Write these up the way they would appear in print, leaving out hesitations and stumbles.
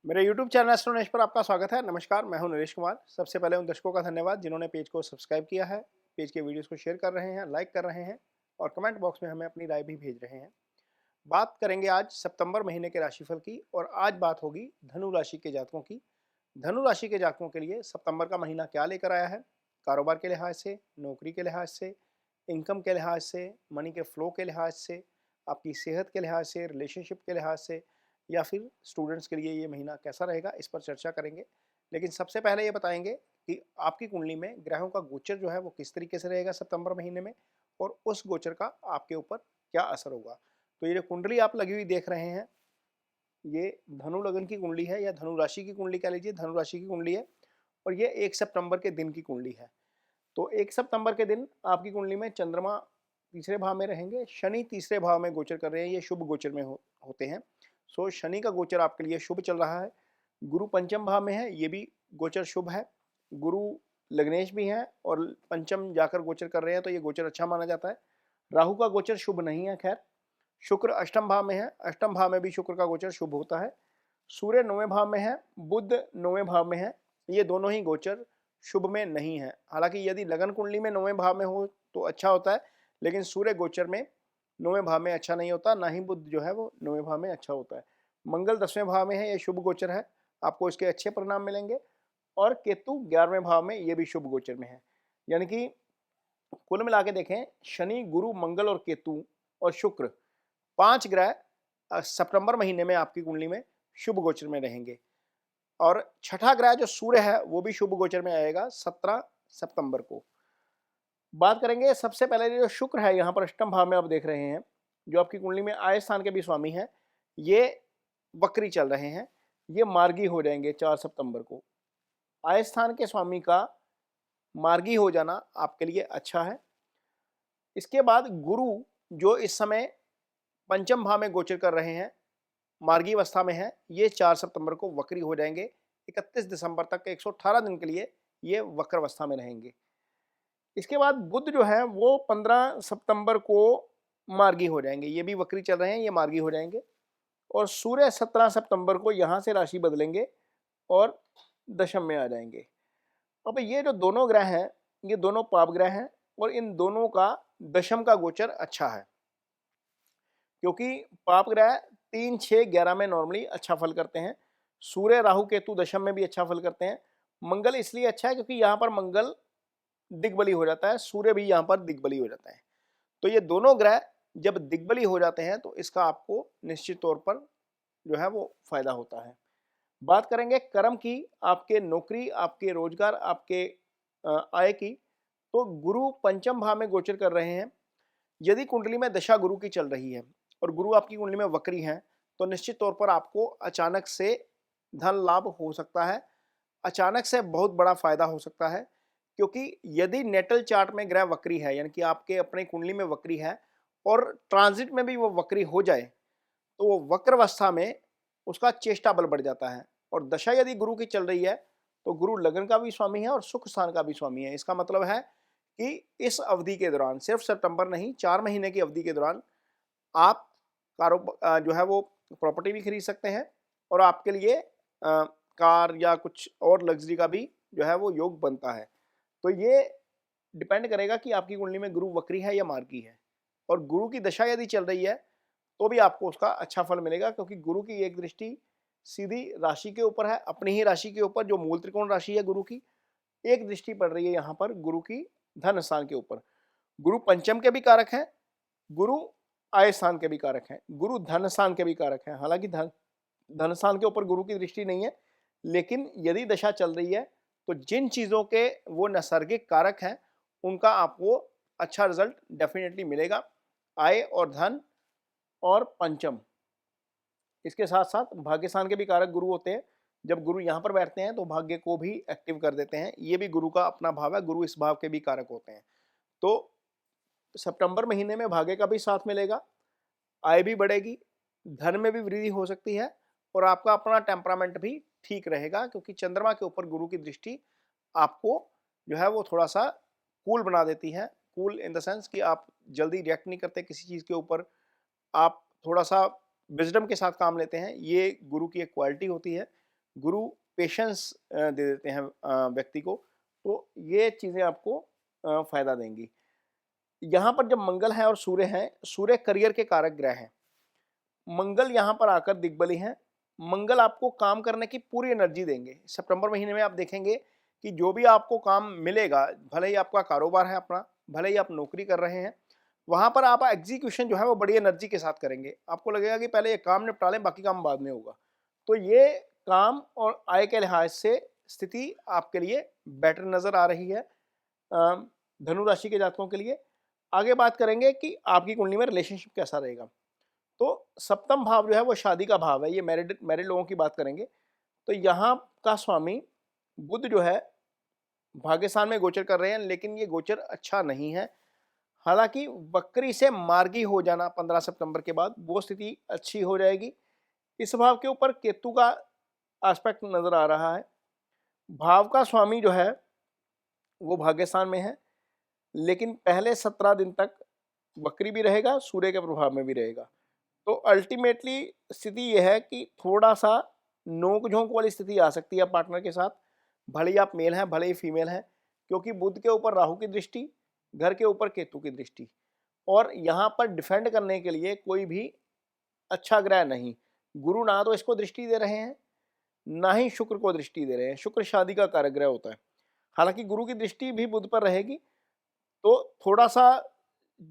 मेरे YouTube channel astro Naresh पर आपका स्वागत है। नमस्कार, मैं हूं नरेश कुमार। सबसे पहले उन दर्शकों का धन्यवाद जिन्होंने पेज को सब्सक्राइब किया है, पेज के वीडियोस को शेयर कर रहे हैं, लाइक कर रहे हैं और कमेंट बॉक्स में हमें अपनी राय भी भेज रहे हैं। बात करेंगे आज सितंबर महीने के राशिफल की और आज बात होगी धनु राशि के जातकों की। धनु राशि के जातकों के लिए सितंबर का महीना क्या लेकर आया है, कारोबार के लिहाज से, नौकरी के लिहाज से, इनकम के लिहाज से, मनी के फ्लो के लिहाज से, आपकी सेहत के लिहाज से, रिलेशनशिप के लिहाज से या फिर स्टूडेंट्स के लिए ये महीना कैसा रहेगा, इस पर चर्चा करेंगे। लेकिन सबसे पहले ये बताएंगे कि आपकी कुंडली में ग्रहों का गोचर जो है वो किस तरीके से रहेगा सितंबर महीने में और उस गोचर का आपके ऊपर क्या असर होगा। तो ये जो कुंडली आप लगी हुई देख रहे हैं, ये धनु लग्न की कुंडली है या धनु राशि की कुंडली कह लीजिए, धनु राशि की कुंडली है और ये 1 सितंबर के दिन की कुंडली है। तो 1 सितंबर के दिन आपकी कुंडली में चंद्रमा तीसरे भाव में रहेंगे, शनि तीसरे भाव में गोचर कर रहे हैं, ये शुभ गोचर में होते हैं। सो शनि का गोचर आपके लिए शुभ चल रहा है। गुरु पंचम भाव में है, ये भी गोचर शुभ है। गुरु लग्नेश भी हैं और पंचम जाकर गोचर कर रहे हैं, तो ये गोचर अच्छा माना जाता है। राहु का गोचर शुभ नहीं है। खैर, शुक्र अष्टम भाव में है, अष्टम भाव में भी शुक्र का गोचर शुभ होता है। सूर्य 9वें भाव में है, बुध 9वें भाव में है, ये दोनों ही गोचर शुभ में नहीं है। हालांकि यदि लगन कुंडली में 9वें भाव में हो तो अच्छा होता है, लेकिन सूर्य गोचर में 9वें भाव में अच्छा नहीं होता, ना ही बुध जो है वो 9वें भाव में अच्छा होता है। मंगल 10वें भाव में है, ये शुभ गोचर है, आपको इसके अच्छे परिणाम मिलेंगे। और केतु 11वें भाव में, ये भी शुभ गोचर में है। यानी कि कुल मिला के देखें, शनि, गुरु, मंगल और केतु और शुक्र, 5 ग्रह सितंबर महीने में आपकी कुंडली में शुभ गोचर में रहेंगे। और छठा ग्रह जो सूर्य है वो भी शुभ गोचर में आएगा 17 सितंबर को। बात करेंगे सबसे पहले जो शुक्र है, यहाँ पर अष्टम भाव में आप देख रहे हैं, जो आपकी कुंडली में आय स्थान के भी स्वामी हैं, ये वक्री चल रहे हैं, ये मार्गी हो जाएंगे 4 सितंबर को। आय स्थान के स्वामी का मार्गी हो जाना आपके लिए अच्छा है। इसके बाद गुरु जो इस समय पंचम भाव में गोचर कर रहे हैं, मार्गी अवस्था में है, ये 4 सितंबर को वक्री हो जाएंगे। 31 दिसंबर तक 118 दिन के लिए ये वक्र अवस्था में रहेंगे। इसके बाद बुध जो है वो 15 सितंबर को मार्गी हो जाएंगे, ये भी वक्री चल रहे हैं, ये मार्गी हो जाएंगे। और सूर्य 17 सितंबर को यहाँ से राशि बदलेंगे और दशम में आ जाएंगे। अब ये जो दोनों ग्रह हैं, ये दोनों पाप ग्रह हैं और इन दोनों का दशम का गोचर अच्छा है, क्योंकि पाप ग्रह 3, 6, 11 में नॉर्मली अच्छा फल करते हैं। सूर्य, राहु, केतु दशम में भी अच्छा फल करते हैं। मंगल इसलिए अच्छा है क्योंकि यहाँ पर मंगल दिग्बली हो जाता है, सूर्य भी यहाँ पर दिग्बली हो जाता है। तो ये दोनों ग्रह जब दिग्बली हो जाते हैं तो इसका आपको निश्चित तौर पर जो है वो फायदा होता है। बात करेंगे कर्म की, आपके नौकरी, आपके रोजगार, आपके आय की। तो गुरु पंचम भाव में गोचर कर रहे हैं। यदि कुंडली में दशा गुरु की चल रही है और गुरु आपकी कुंडली में वक्री हैं, तो निश्चित तौर पर आपको अचानक से धन लाभ हो सकता है, अचानक से बहुत बड़ा फायदा हो सकता है। क्योंकि यदि नेटल चार्ट में ग्रह वक्री है, यानी कि आपके अपने कुंडली में वक्री है और ट्रांजिट में भी वो वक्री हो जाए, तो वो वक्र अवस्था में उसका चेष्टा बल बढ़ जाता है। और दशा यदि गुरु की चल रही है तो गुरु लगन का भी स्वामी है और सुख स्थान का भी स्वामी है। इसका मतलब है कि इस अवधि के दौरान, सिर्फ सितंबर नहीं, 4 महीने की अवधि के दौरान आप जो है वो प्रॉपर्टी भी खरीद सकते हैं और आपके लिए कार या कुछ और लग्जरी का भी जो है वो योग बनता है। तो ये डिपेंड करेगा कि आपकी कुंडली में गुरु वक्री है या मार्गी है। और गुरु की दशा यदि चल रही है तो भी आपको उसका अच्छा फल मिलेगा, क्योंकि गुरु की एक दृष्टि सीधी राशि के ऊपर है, अपनी ही राशि के ऊपर, जो मूल त्रिकोण राशि है गुरु की, एक दृष्टि पड़ रही है यहाँ पर गुरु की धन स्थान के ऊपर। गुरु पंचम के भी कारक हैं, गुरु आय स्थान के भी कारक हैं, गुरु धन स्थान के भी कारक हैं। हालांकि धन स्थान के ऊपर गुरु की दृष्टि नहीं है, लेकिन यदि दशा चल रही है तो जिन चीज़ों के वो नैसर्गिक कारक हैं उनका आपको अच्छा रिजल्ट डेफिनेटली मिलेगा। आय और धन और पंचम, इसके साथ साथ भाग्य स्थान के भी कारक गुरु होते हैं। जब गुरु यहाँ पर बैठते हैं तो भाग्य को भी एक्टिव कर देते हैं, ये भी गुरु का अपना भाव है, गुरु इस भाव के भी कारक होते हैं। तो सितंबर महीने में भाग्य का भी साथ मिलेगा, आय भी बढ़ेगी, धन में भी वृद्धि हो सकती है और आपका अपना टेम्परामेंट भी ठीक रहेगा, क्योंकि चंद्रमा के ऊपर गुरु की दृष्टि आपको जो है वो थोड़ा सा कूल बना देती है। कूल इन द सेंस कि आप जल्दी रिएक्ट नहीं करते किसी चीज़ के ऊपर, आप थोड़ा सा विजडम के साथ काम लेते हैं, ये गुरु की एक क्वालिटी होती है। गुरु पेशेंस दे देते हैं व्यक्ति को, तो ये चीज़ें आपको फ़ायदा देंगी। यहाँ पर जब मंगल है और सूर्य है, सूर्य करियर के कारक ग्रह हैं। मंगल यहाँ पर आकर दिग्बली हैं। मंगल आपको काम करने की पूरी एनर्जी देंगे। सितंबर महीने में आप देखेंगे कि जो भी आपको काम मिलेगा, भले ही आपका कारोबार है अपना, भले ही आप नौकरी कर रहे हैं, वहाँ पर आप एग्जीक्यूशन जो है वो बड़ी एनर्जी के साथ करेंगे। आपको लगेगा कि पहले ये काम निपटा लें, बाकी काम बाद में होगा। तो ये काम और आय के लिहाज से स्थिति आपके लिए बेटर नज़र आ रही है धनु राशि के जातकों के लिए। आगे बात करेंगे कि आपकी कुंडली में रिलेशनशिप कैसा रहेगा। तो सप्तम भाव जो है वो शादी का भाव है। ये मैरिड लोगों की बात करेंगे तो यहाँ का स्वामी बुध जो है भाग्यस्थान में गोचर कर रहे हैं, लेकिन ये गोचर अच्छा नहीं है। हालांकि वक्री से मार्गी हो जाना 15 सितंबर के बाद वो स्थिति अच्छी हो जाएगी। इस भाव के ऊपर केतु का एस्पेक्ट नजर आ रहा है। भाव का स्वामी जो है वो भाग्यस्थान में है, लेकिन पहले 17 दिन तक वक्री भी रहेगा, सूर्य के प्रभाव में भी रहेगा। तो अल्टीमेटली स्थिति यह है कि थोड़ा सा नोक झोंक वाली स्थिति आ सकती है पार्टनर के साथ, भले ही आप मेल हैं भले ही फीमेल हैं, क्योंकि बुध के ऊपर राहु की दृष्टि, घर के ऊपर केतु की दृष्टि, और यहाँ पर डिफेंड करने के लिए कोई भी अच्छा ग्रह नहीं। गुरु ना तो इसको दृष्टि दे रहे हैं, ना ही शुक्र को दृष्टि दे रहे हैं। शुक्र शादी का कारक ग्रह होता है। हालांकि गुरु की दृष्टि भी बुध पर रहेगी, तो थोड़ा सा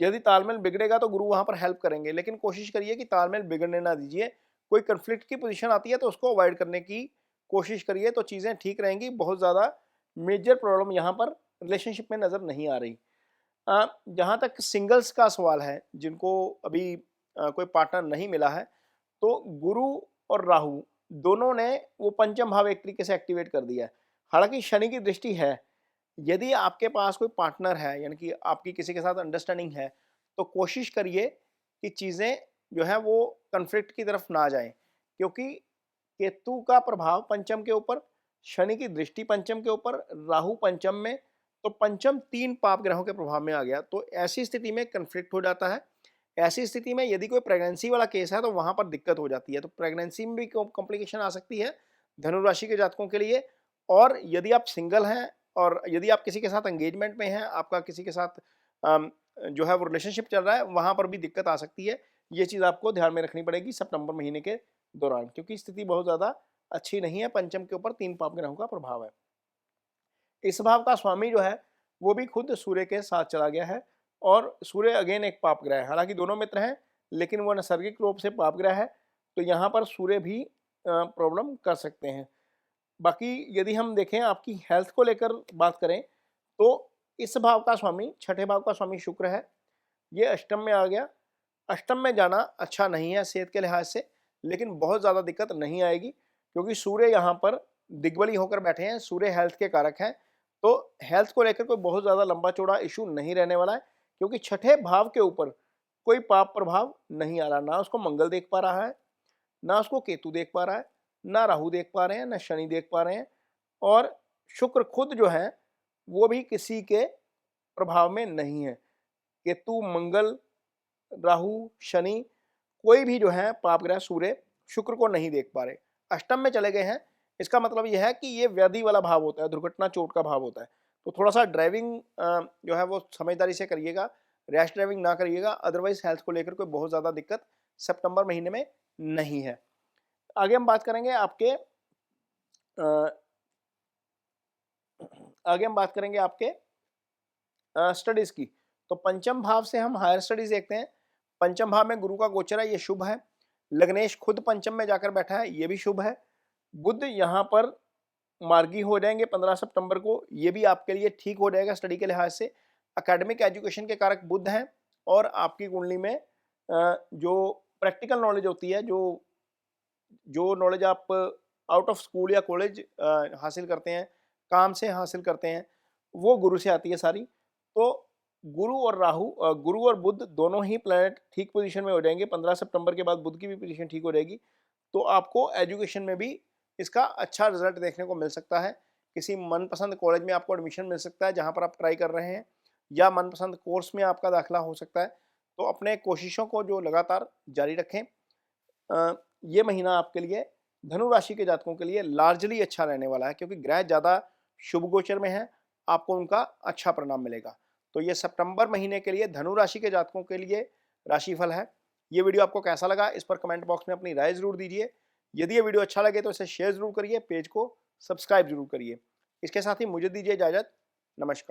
यदि तालमेल बिगड़ेगा तो गुरु वहां पर हेल्प करेंगे, लेकिन कोशिश करिए कि तालमेल बिगड़ने ना दीजिए। कोई कंफ्लिक्ट की पोजीशन आती है तो उसको अवॉइड करने की कोशिश करिए, तो चीज़ें ठीक रहेंगी। बहुत ज़्यादा मेजर प्रॉब्लम यहाँ पर रिलेशनशिप में नज़र नहीं आ रही। जहाँ तक सिंगल्स का सवाल है, जिनको अभी कोई पार्टनर नहीं मिला है, तो गुरु और राहु दोनों ने वो पंचम भाव एक तरीके से एक्टिवेट कर दिया है। हालांकि शनि की दृष्टि है। यदि आपके पास कोई पार्टनर है, यानी कि आपकी किसी के साथ अंडरस्टैंडिंग है, तो कोशिश करिए कि चीज़ें जो है वो कन्फ्लिक्ट की तरफ ना जाएं, क्योंकि केतु का प्रभाव पंचम के ऊपर, शनि की दृष्टि पंचम के ऊपर, राहु पंचम में, तो पंचम 3 पाप ग्रहों के प्रभाव में आ गया। तो ऐसी स्थिति में कन्फ्लिक्ट हो जाता है। ऐसी स्थिति में यदि कोई प्रेगनेंसी वाला केस है तो वहाँ पर दिक्कत हो जाती है। तो प्रेगनेंसी में भी कॉम्प्लिकेशन आ सकती है धनु राशि के जातकों के लिए। और यदि आप सिंगल हैं और यदि आप किसी के साथ एंगेजमेंट में हैं, आपका किसी के साथ जो है वो रिलेशनशिप चल रहा है, वहाँ पर भी दिक्कत आ सकती है। ये चीज़ आपको ध्यान में रखनी पड़ेगी सितंबर महीने के दौरान, क्योंकि स्थिति बहुत ज़्यादा अच्छी नहीं है। पंचम के ऊपर 3 पाप ग्रहों का प्रभाव है। इस भाव का स्वामी जो है वो भी खुद सूर्य के साथ चला गया है, और सूर्य अगेन एक पाप ग्रह है। हालांकि दोनों मित्र हैं, लेकिन वो नैसर्गिक रूप से पाप ग्रह है, तो यहाँ पर सूर्य भी प्रॉब्लम कर सकते हैं। बाकी यदि हम देखें आपकी हेल्थ को लेकर बात करें, तो इस भाव का स्वामी, छठे भाव का स्वामी शुक्र है, ये अष्टम में आ गया। अष्टम में जाना अच्छा नहीं है सेहत के लिहाज से, लेकिन बहुत ज़्यादा दिक्कत नहीं आएगी, क्योंकि सूर्य यहाँ पर दिग्बली होकर बैठे हैं। सूर्य हेल्थ के कारक हैं, तो हेल्थ को लेकर कोई बहुत ज़्यादा लंबा चौड़ा इशू नहीं रहने वाला है, क्योंकि छठे भाव के ऊपर कोई पाप प्रभाव नहीं आ रहा। ना उसको मंगल देख पा रहा है, ना उसको केतु देख पा रहा है, ना राहु देख पा रहे हैं, ना शनि देख पा रहे हैं, और शुक्र खुद जो है वो भी किसी के प्रभाव में नहीं है। केतु, मंगल, राहु, शनि, कोई भी जो है पाप ग्रह सूर्य शुक्र को नहीं देख पा रहे, अष्टम में चले गए हैं। इसका मतलब यह है कि ये व्याधि वाला भाव होता है, दुर्घटना चोट का भाव होता है। तो थोड़ा सा ड्राइविंग जो है वो समझदारी से करिएगा, रैश ड्राइविंग ना करिएगा। अदरवाइज हेल्थ को लेकर कोई बहुत ज़्यादा दिक्कत सितंबर महीने में नहीं है। आगे हम बात करेंगे आपके स्टडीज़ की। तो पंचम भाव से हम हायर स्टडीज़ देखते हैं। पंचम भाव में गुरु का गोचर है, ये शुभ है। लग्नेश खुद पंचम में जाकर बैठा है, ये भी शुभ है। बुध यहाँ पर मार्गी हो जाएंगे 15 सितंबर को, ये भी आपके लिए ठीक हो जाएगा स्टडी के लिहाज से। एकेडमिक एजुकेशन के कारक बुध हैं, और आपकी कुंडली में जो प्रैक्टिकल नॉलेज होती है, जो नॉलेज आप आउट ऑफ स्कूल या कॉलेज हासिल करते हैं, काम से हासिल करते हैं, वो गुरु से आती है सारी। तो गुरु और बुध दोनों ही प्लैनेट ठीक पोजीशन में हो जाएंगे। 15 सितंबर के बाद बुध की भी पोजीशन ठीक हो जाएगी, तो आपको एजुकेशन में भी इसका अच्छा रिजल्ट देखने को मिल सकता है। किसी मनपसंद कॉलेज में आपको एडमिशन मिल सकता है जहाँ पर आप ट्राई कर रहे हैं, या मनपसंद कोर्स में आपका दाखिला हो सकता है। तो अपने कोशिशों को जो लगातार जारी रखें। ये महीना आपके लिए धनु राशि के जातकों के लिए लार्जली अच्छा रहने वाला है, क्योंकि ग्रह ज़्यादा शुभ गोचर में है, आपको उनका अच्छा परिणाम मिलेगा। तो ये सितंबर महीने के लिए धनु राशि के जातकों के लिए राशिफल है। ये वीडियो आपको कैसा लगा, इस पर कमेंट बॉक्स में अपनी राय ज़रूर दीजिए। यदि ये वीडियो अच्छा लगे तो इसे शेयर ज़रूर करिए, पेज को सब्सक्राइब जरूर करिए। इसके साथ ही मुझे दीजिए इजाज़त। नमस्कार।